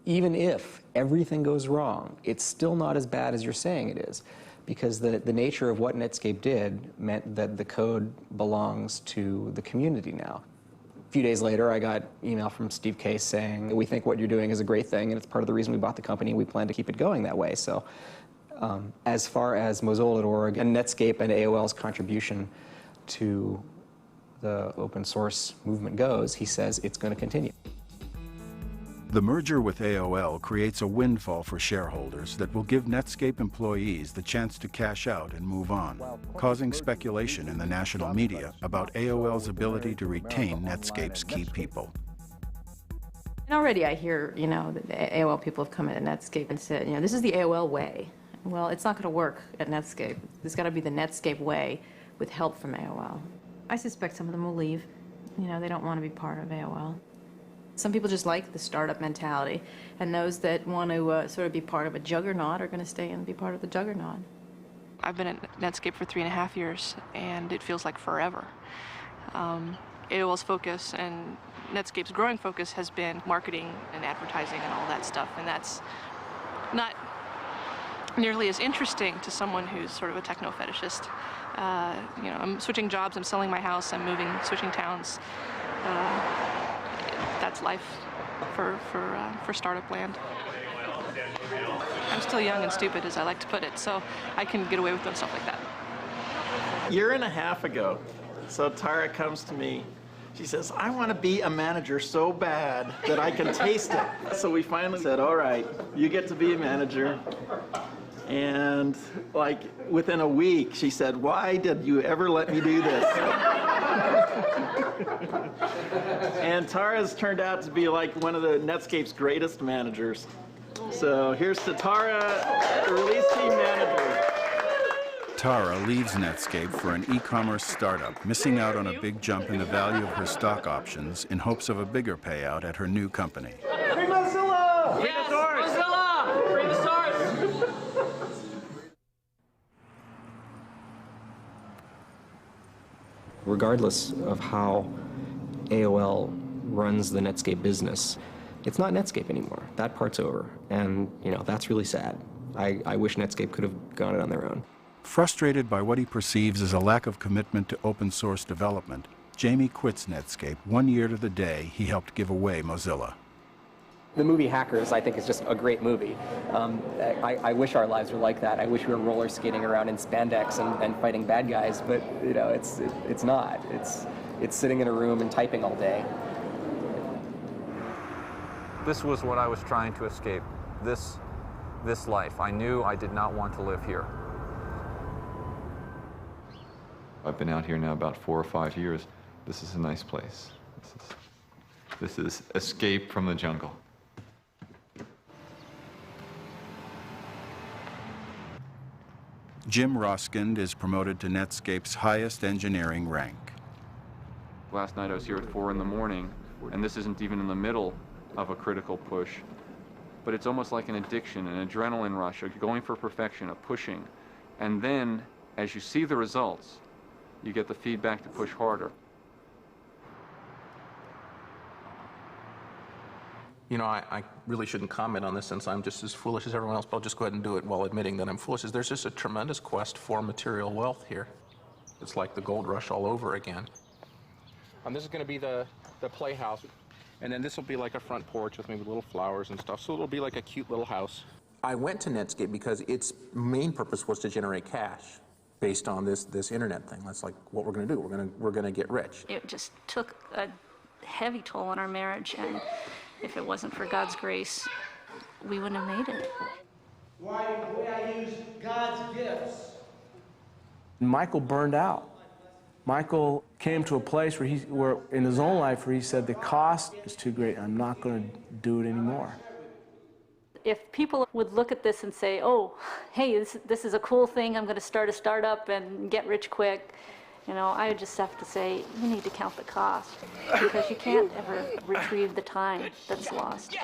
Speaker 2: even if everything goes wrong, it's still not as bad as you're saying it is, because the nature of what Netscape did meant that the code belongs to the community now. A few days later, I got email from Steve Case saying, we think what you're doing is a great thing, and it's part of the reason we bought the company. We plan to keep it going that way. So as far as Mozilla.org and Netscape and AOL's contribution to the open source movement goes, he says it's going to continue.
Speaker 7: The merger with AOL creates a windfall for shareholders that will give Netscape employees the chance to cash out and move on, causing speculation in the national media about AOL's ability to retain Netscape's key people.
Speaker 24: And already I hear, you know, that the AOL people have come into Netscape and said, you know, this is the AOL way. Well, it's not going to work at Netscape. It's got to be the Netscape way with help from AOL. I suspect some of them will leave. You know, they don't want to be part of AOL. Some people just like the startup mentality, and those that want to sort of be part of a juggernaut are going to stay and be part of the juggernaut.
Speaker 14: I've been at Netscape for 3.5 years, and it feels like forever. AOL's focus and Netscape's growing focus has been marketing and advertising and all that stuff, and that's not nearly as interesting to someone who's sort of a techno-fetishist. You know, I'm switching jobs, I'm selling my house, I'm moving, switching towns. that's life for startup land. I'm still young and stupid, as I like to put it, so I can get away with doing stuff like that.
Speaker 9: A year and a half ago, so Tara comes to me. She says, I want to be a manager so bad that I can taste it. So we finally said, all right, you get to be a manager. And like within a week, she said, why did you ever let me do this? And Tara's turned out to be like one of the Netscape's greatest managers. So here's to Tara, the release team manager.
Speaker 7: Tara leaves Netscape for an e-commerce startup, missing out on a big jump in the value of her stock options in hopes of a bigger payout at her new company.
Speaker 9: Free Mozilla!
Speaker 1: Free the source! Mozilla! Free the source!
Speaker 11: Regardless of how AOL runs the Netscape business, it's not Netscape anymore. That part's over, and that's really sad. I wish Netscape could have gone it on their own.
Speaker 7: Frustrated by what he perceives as a lack of commitment to open source development, Jamie quits Netscape 1 year to the day he helped give away Mozilla.
Speaker 11: The movie Hackers, I think, is just a great movie. I wish our lives were like that. I wish we were roller skating around in spandex and fighting bad guys, but it's not. It's sitting in a room and typing all day.
Speaker 4: This was what I was trying to escape, this life. I knew I did not want to live here. I've been out here now about 4 or 5 years. This is a nice place. This is escape from the jungle.
Speaker 7: Jim Roskind is promoted to Netscape's highest engineering rank.
Speaker 3: Last night I was here at 4 in the morning, and this isn't even in the middle of a critical push, but it's almost like an addiction, an adrenaline rush, of going for perfection, a pushing. And then, as you see the results, you get the feedback to push harder.
Speaker 8: I really shouldn't comment on this since I'm just as foolish as everyone else, but I'll just go ahead and do it while admitting that I'm foolish. There's just a tremendous quest for material wealth here. It's like the gold rush all over again. This is going to be the playhouse, and then this will be like a front porch with maybe little flowers and stuff, so it'll be like a cute little house. I went to Netscape because its main purpose was to generate cash based on this internet thing. That's like what we're going to do. We're going to get rich.
Speaker 13: It just took a heavy toll on our marriage, and if it wasn't for God's grace, we wouldn't have made it.
Speaker 17: Why I use God's gifts?
Speaker 18: Michael burned out. Michael came to a place where in his own life where he said the cost is too great. I'm not going to do it anymore.
Speaker 13: If people would look at this and say, oh, hey, this is a cool thing, I'm going to start a startup and get rich quick, I would just have to say, you need to count the cost, because you can't ever retrieve the time that's lost.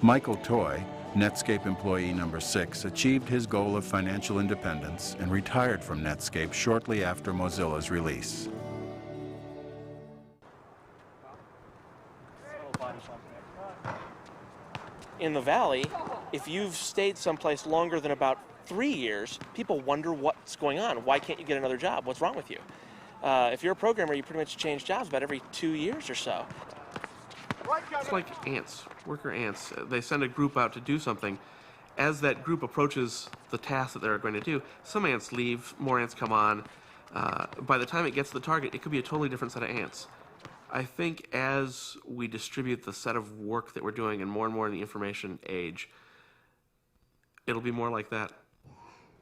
Speaker 7: Michael Toy, Netscape employee number 6, achieved his goal of financial independence and retired from Netscape shortly after Mozilla's release.
Speaker 15: In the Valley, if you've stayed someplace longer than about 3 years, people wonder what's going on. Why can't you get another job? What's wrong with you? If you're a programmer, you pretty much change jobs about every 2 years or so. It's like ants, worker ants. They send a group out to do something. As that group approaches the task that they're going to do, some ants leave, more ants come on. By the time it gets to the target, it could be a totally different set of ants. I think as we distribute the set of work that we're doing and more in the information age, it'll be more like that.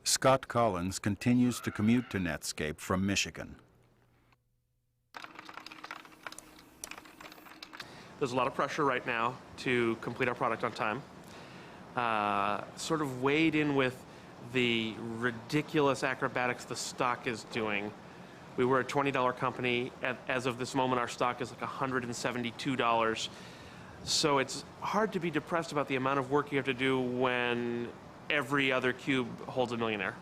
Speaker 7: Scott Collins continues to commute to Netscape from Michigan.
Speaker 15: There's a lot of pressure right now to complete our product on time. Sort of weighed in with the ridiculous acrobatics the stock is doing. We were a $20 company. As of this moment, our stock is like $172. So it's hard to be depressed about the amount of work you have to do when every other cube holds a millionaire.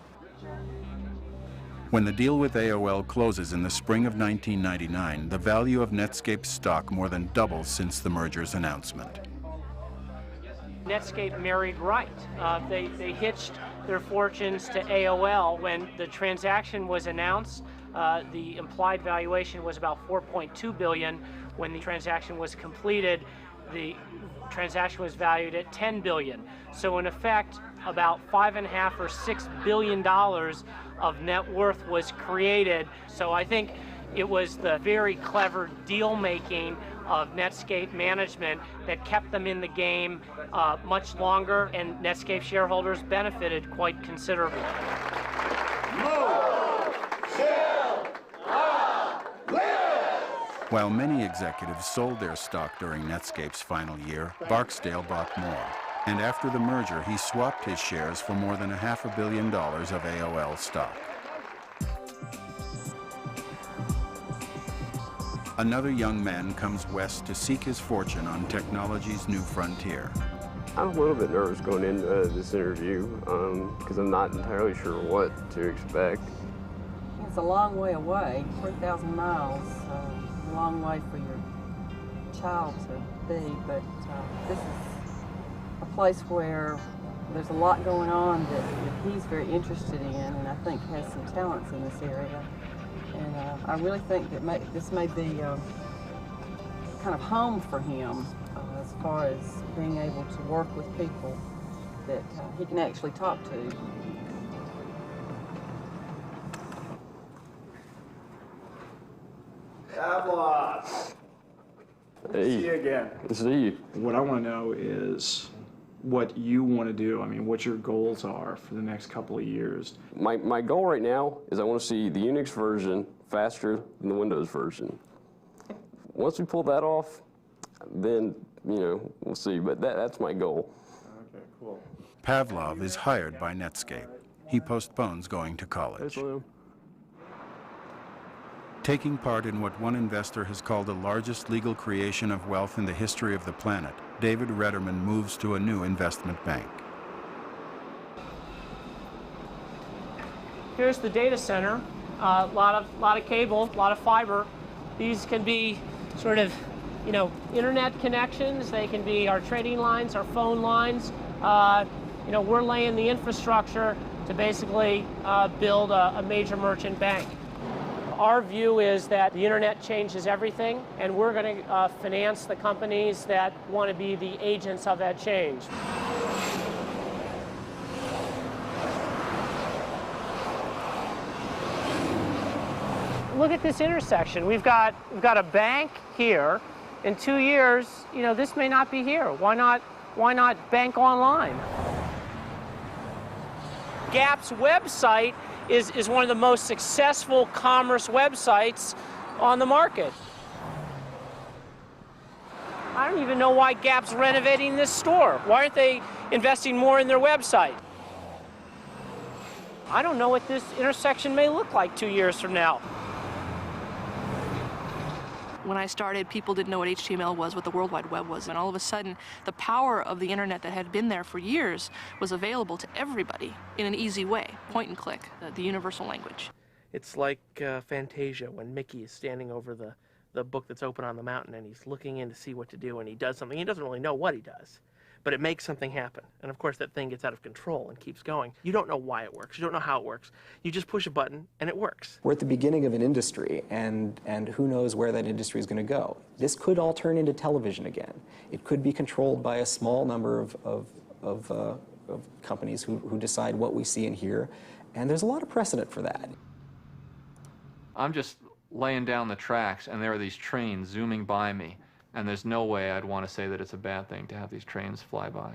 Speaker 7: When the deal with AOL closes in the spring of 1999, the value of Netscape's stock more than doubles since the merger's announcement.
Speaker 1: Netscape married right. They hitched their fortunes to AOL. When the transaction was announced, the implied valuation was about $4.2 billion. When the transaction was completed, the transaction was valued at $10 billion. So in effect, about $5.5 or $6 billion of net worth was created. So I think it was the very clever deal making of Netscape management that kept them in the game much longer, and Netscape shareholders benefited quite considerably.
Speaker 7: While many executives sold their stock during Netscape's final year, Barksdale bought more. And after the merger, he swapped his shares for more than $500 million of AOL stock. Another young man comes west to seek his fortune on technology's new frontier.
Speaker 5: I'm a little bit nervous going into this interview because I'm not entirely sure what to expect.
Speaker 19: It's a long way away, 3,000 miles, a long way for your child to be, but this is a place where there's a lot going on that he's very interested in, and I think has some talents in this area. And I really think that this may be kind of home for him as far as being able to work with people that he can actually talk to.
Speaker 12: Pavlov.
Speaker 5: Hey.
Speaker 12: See you again.
Speaker 5: See you.
Speaker 12: What I want to know is what you want to do. I mean, what your goals are for the next couple of years.
Speaker 5: My goal right now is I want to see the Unix version faster than the Windows version. Once we pull that off, then, you know, we'll see. But that's my goal.
Speaker 12: Okay, cool.
Speaker 7: Pavlov is hired by Netscape. He postpones going to college. Taking part in what one investor has called the largest legal creation of wealth in the history of the planet, David Retterman moves to a new investment bank.
Speaker 1: Here's the data center. A lot of cable, a lot of fiber. These can be sort of, you know, internet connections. They can be our trading lines, our phone lines. You know, we're laying the infrastructure to basically build a major merchant bank. Our view is that the internet changes everything, and we're going to finance the companies that want to be the agents of that change. Look at this intersection. We've got a bank here. In 2 years, you know, this may not be here. Why not bank online? Gap's website is one of the most successful commerce websites on the market. I don't even know why Gap's renovating this store. Why aren't they investing more in their website? I don't know what this intersection may look like 2 years from now.
Speaker 14: When I started, people didn't know what HTML was, what the World Wide Web was, and all of a sudden, the power of the internet that had been there for years was available to everybody in an easy way, point and click, the universal language.
Speaker 15: It's like Fantasia when Mickey is standing over the book that's open on the mountain and he's looking in to see what to do, and he does something. He doesn't really know what he does, but it makes something happen. And of course that thing gets out of control and keeps going. You don't know why it works. You don't know how it works. You just push a button and it works.
Speaker 2: We're at the beginning of an industry, and who knows where that industry is going to go. This could all turn into television again. It could be controlled by a small number of companies who decide what we see and hear, and there's a lot of precedent for that.
Speaker 3: I'm just laying down the tracks, and there are these trains zooming by me. And there's no way I'd want to say that it's a bad thing to have these trains fly by.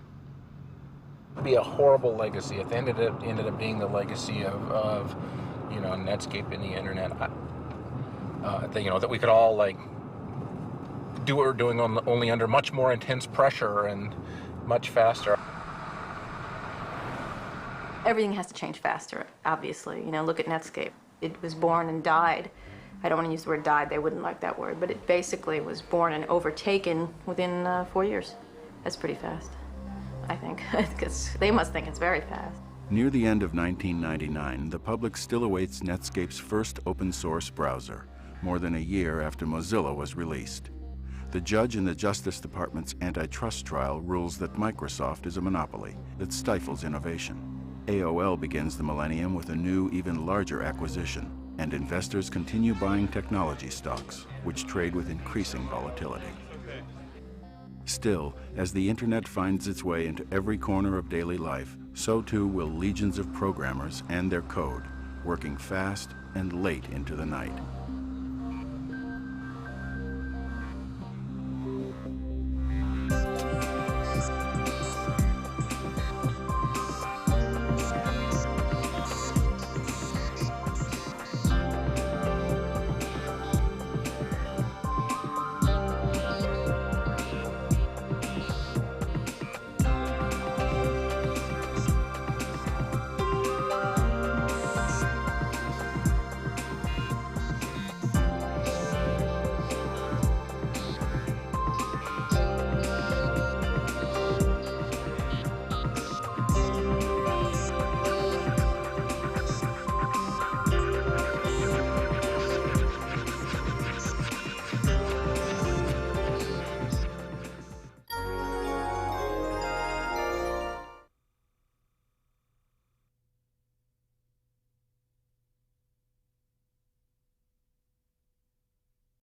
Speaker 8: It'd be a horrible legacy. If it ended up being the legacy of you know, Netscape and the internet, that, you know, that we could all like do what we're doing only under much more intense pressure and much faster.
Speaker 24: Everything has to change faster, obviously. You know, look at Netscape. It was born and died. I don't want to use the word died, they wouldn't like that word, but it basically was born and overtaken within 4 years. That's pretty fast, I think. They must think it's very fast.
Speaker 7: Near the end of 1999, the public still awaits Netscape's first open-source browser, more than a year after Mozilla was released. The judge in the Justice Department's antitrust trial rules that Microsoft is a monopoly that stifles innovation. AOL begins the millennium with a new, even larger acquisition, and investors continue buying technology stocks, which trade with increasing volatility. Still, as the internet finds its way into every corner of daily life, so too will legions of programmers and their code, working fast and late into the night.